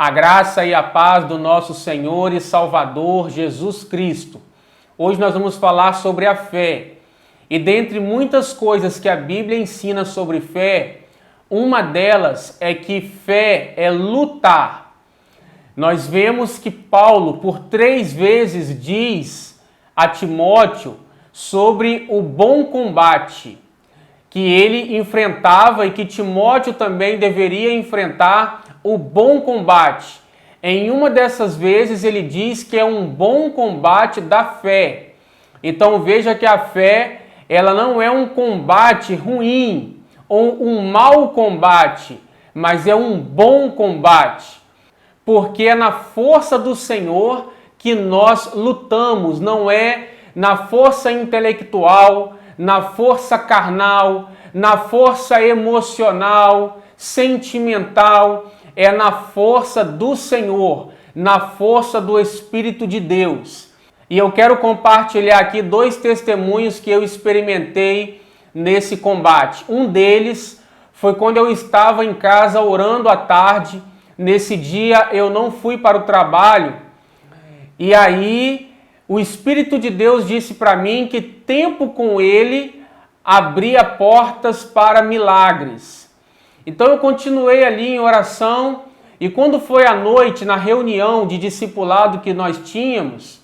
A graça e a paz do nosso Senhor e Salvador Jesus Cristo. Hoje nós vamos falar sobre a fé. E dentre muitas coisas que a Bíblia ensina sobre fé, uma delas é que fé é lutar. Nós vemos que Paulo, por 3 vezes, diz a Timóteo sobre o bom combate que ele enfrentava e que Timóteo também deveria enfrentar o bom combate. Em uma dessas vezes ele diz que é um bom combate da fé. Então veja que a fé, ela não é um combate ruim ou um mau combate, mas é um bom combate. Porque é na força do Senhor que nós lutamos, não é na força intelectual, na força carnal, na força emocional, sentimental, é na força do Senhor, na força do Espírito de Deus. E eu quero compartilhar aqui 2 testemunhos que eu experimentei nesse combate. Um deles foi quando eu estava em casa orando à tarde. Nesse dia eu não fui para o trabalho e aí o Espírito de Deus disse para mim que tempo com Ele abria portas para milagres. Então eu continuei ali em oração e quando foi à noite, na reunião de discipulado que nós tínhamos,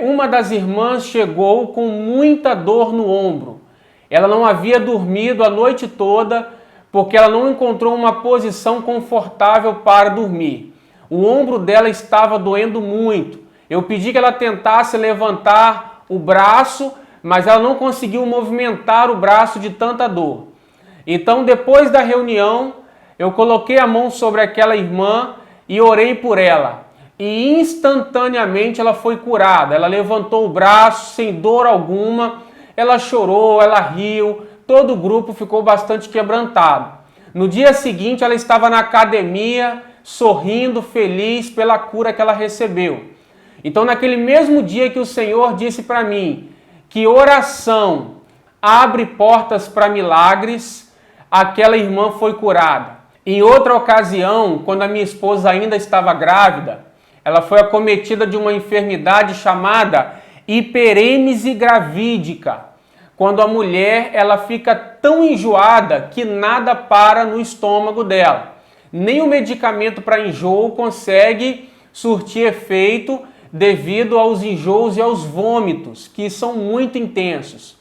uma das irmãs chegou com muita dor no ombro. Ela não havia dormido a noite toda porque ela não encontrou uma posição confortável para dormir. O ombro dela estava doendo muito. Eu pedi que ela tentasse levantar o braço, mas ela não conseguiu movimentar o braço de tanta dor. Então, depois da reunião, eu coloquei a mão sobre aquela irmã e orei por ela. E instantaneamente ela foi curada. Ela levantou o braço sem dor alguma, ela chorou, ela riu, todo o grupo ficou bastante quebrantado. No dia seguinte, ela estava na academia, sorrindo, feliz pela cura que ela recebeu. Então, naquele mesmo dia que o Senhor disse para mim que oração abre portas para milagres, aquela irmã foi curada. Em outra ocasião, quando a minha esposa ainda estava grávida, ela foi acometida de uma enfermidade chamada hiperêmese gravídica. Quando a mulher ela fica tão enjoada que nada para no estômago dela. Nem o medicamento para enjoo consegue surtir efeito devido aos enjoos e aos vômitos, que são muito intensos.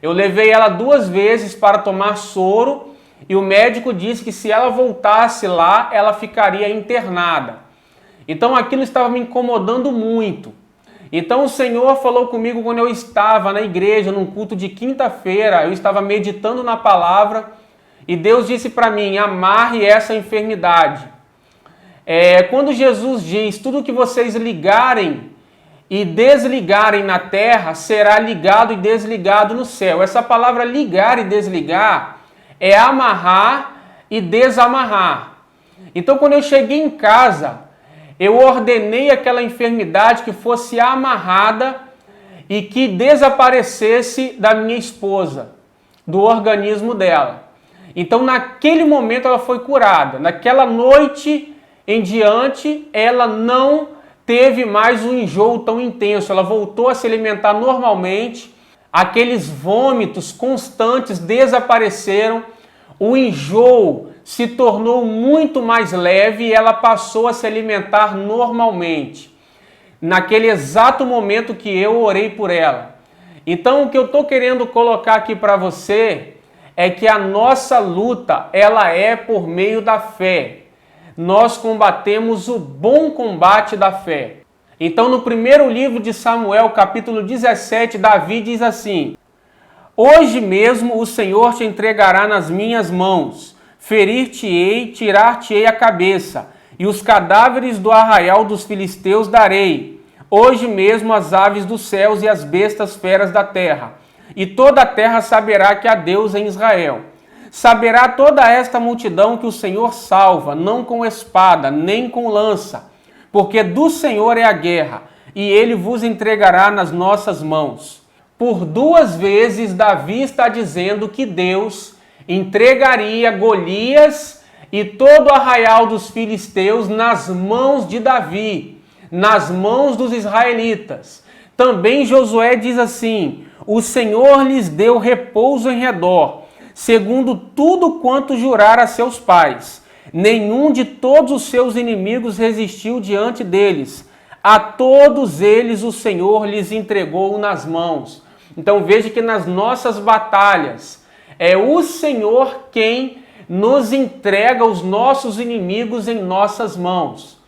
Eu levei ela 2 vezes para tomar soro e o médico disse que se ela voltasse lá, ela ficaria internada. Então aquilo estava me incomodando muito. Então o Senhor falou comigo quando eu estava na igreja, num culto de quinta-feira, eu estava meditando na palavra e Deus disse para mim, amarre essa enfermidade. Quando Jesus diz, tudo que vocês ligarem e desligarem na terra, será ligado e desligado no céu. Essa palavra ligar e desligar é amarrar e desamarrar. Então quando eu cheguei em casa, eu ordenei aquela enfermidade que fosse amarrada e que desaparecesse da minha esposa, do organismo dela. Então naquele momento ela foi curada. Naquela noite em diante, ela não teve mais um enjoo tão intenso. Ela voltou a se alimentar normalmente. Aqueles vômitos constantes desapareceram. O enjoo se tornou muito mais leve e ela passou a se alimentar normalmente. Naquele exato momento que eu orei por ela. Então o que eu estou querendo colocar aqui para você é que a nossa luta, ela é por meio da fé. Nós combatemos o bom combate da fé. Então no primeiro livro de Samuel, capítulo 17, Davi diz assim: hoje mesmo o Senhor te entregará nas minhas mãos, ferir-te-ei, tirar-te-ei a cabeça, e os cadáveres do arraial dos filisteus darei. Hoje mesmo as aves dos céus e as bestas feras da terra. E toda a terra saberá que há Deus em Israel. Saberá toda esta multidão que o Senhor salva, não com espada, nem com lança, porque do Senhor é a guerra, e ele vos entregará nas nossas mãos. Por 2 vezes Davi está dizendo que Deus entregaria Golias e todo o arraial dos filisteus nas mãos de Davi, nas mãos dos israelitas. Também Josué diz assim: o Senhor lhes deu repouso em redor, segundo tudo quanto jurara a seus pais. Nenhum de todos os seus inimigos resistiu diante deles. A todos eles o Senhor lhes entregou nas mãos. Então veja que nas nossas batalhas é o Senhor quem nos entrega os nossos inimigos em nossas mãos.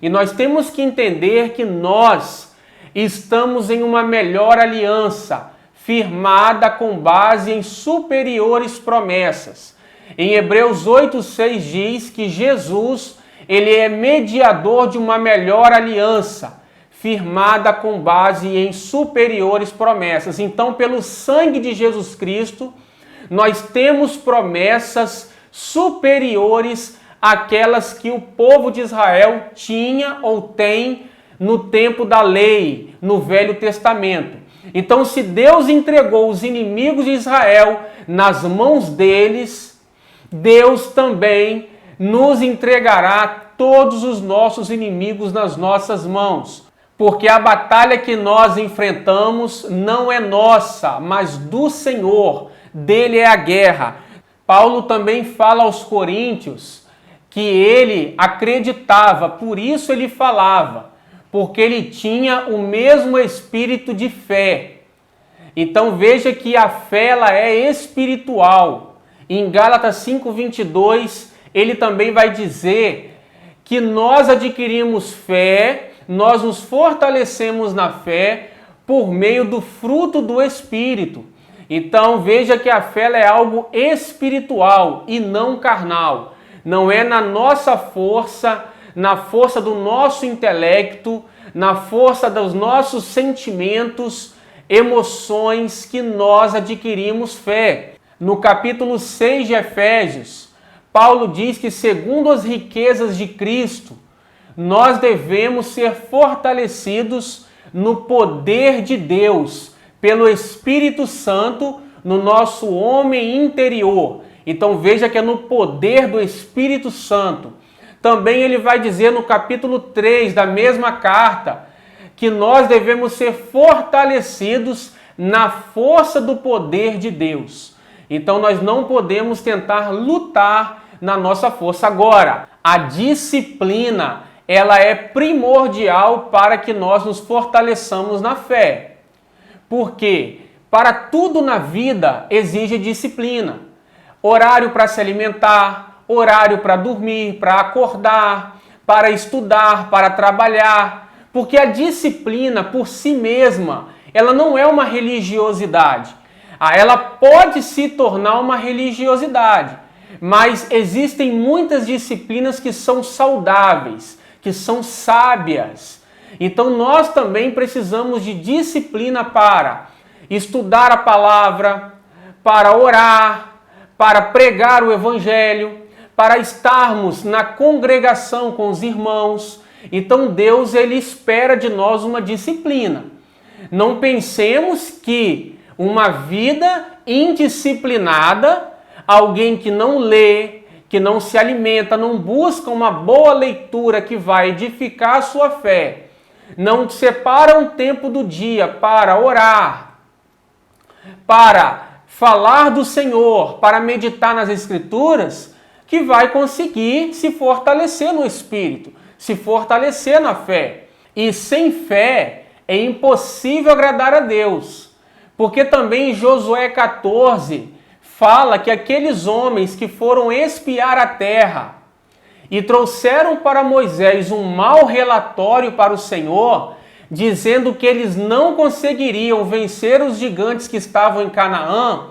E nós temos que entender que nós estamos em uma melhor aliança, firmada com base em superiores promessas. Em Hebreus 8:6 diz que Jesus, ele é mediador de uma melhor aliança, firmada com base em superiores promessas. Então, pelo sangue de Jesus Cristo, nós temos promessas superiores àquelas que o povo de Israel tinha ou tem no tempo da lei, no Velho Testamento. Então, se Deus entregou os inimigos de Israel nas mãos deles, Deus também nos entregará todos os nossos inimigos nas nossas mãos. Porque a batalha que nós enfrentamos não é nossa, mas do Senhor. Dele é a guerra. Paulo também fala aos coríntios que ele acreditava, por isso ele falava, porque ele tinha o mesmo espírito de fé. Então veja que a fé ela é espiritual. Em Gálatas 5:22, ele também vai dizer que nós adquirimos fé, nós nos fortalecemos na fé por meio do fruto do Espírito. Então veja que a fé é algo espiritual e não carnal. Não é na nossa força, na força do nosso intelecto, na força dos nossos sentimentos, emoções que nós adquirimos fé. No capítulo 6 de Efésios, Paulo diz que segundo as riquezas de Cristo, nós devemos ser fortalecidos no poder de Deus, pelo Espírito Santo no nosso homem interior. Então veja que é no poder do Espírito Santo. Também ele vai dizer no capítulo 3 da mesma carta que nós devemos ser fortalecidos na força do poder de Deus. Então nós não podemos tentar lutar na nossa força. Agora, a disciplina, ela é primordial para que nós nos fortaleçamos na fé. Porque para tudo na vida exige disciplina. Horário para se alimentar, horário para dormir, para acordar, para estudar, para trabalhar. Porque a disciplina por si mesma, ela não é uma religiosidade. Ela pode se tornar uma religiosidade, mas existem muitas disciplinas que são saudáveis, que são sábias. Então nós também precisamos de disciplina para estudar a palavra, para orar, para pregar o evangelho, para estarmos na congregação com os irmãos. Então Deus, ele espera de nós uma disciplina. Não pensemos que uma vida indisciplinada, alguém que não lê, que não se alimenta, não busca uma boa leitura que vai edificar a sua fé, não separa um tempo do dia para orar, para falar do Senhor, para meditar nas Escrituras, que vai conseguir se fortalecer no Espírito, se fortalecer na fé. E sem fé é impossível agradar a Deus. Porque também em Josué 14 fala que aqueles homens que foram espiar a terra e trouxeram para Moisés um mau relatório para o Senhor, dizendo que eles não conseguiriam vencer os gigantes que estavam em Canaã,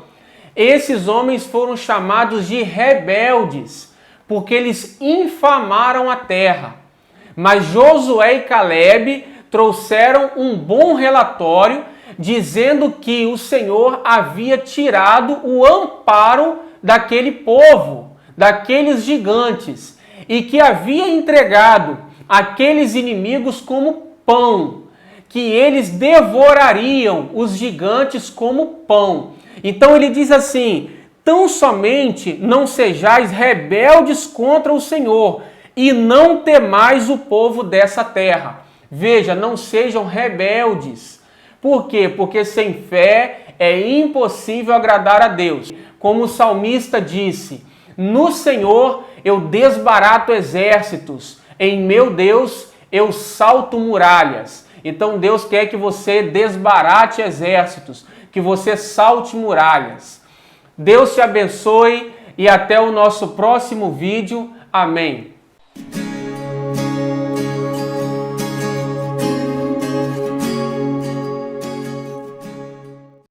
esses homens foram chamados de rebeldes, porque eles infamaram a terra. Mas Josué e Calebe trouxeram um bom relatório, dizendo que o Senhor havia tirado o amparo daquele povo, daqueles gigantes, e que havia entregado aqueles inimigos como pão, que eles devorariam os gigantes como pão. Então ele diz assim: tão somente não sejais rebeldes contra o Senhor, e não temais o povo dessa terra. Veja, não sejam rebeldes. Por quê? Porque sem fé é impossível agradar a Deus. Como o salmista disse, no Senhor eu desbarato exércitos, em meu Deus eu salto muralhas. Então Deus quer que você desbarate exércitos, que você salte muralhas. Deus te abençoe e até o nosso próximo vídeo. Amém.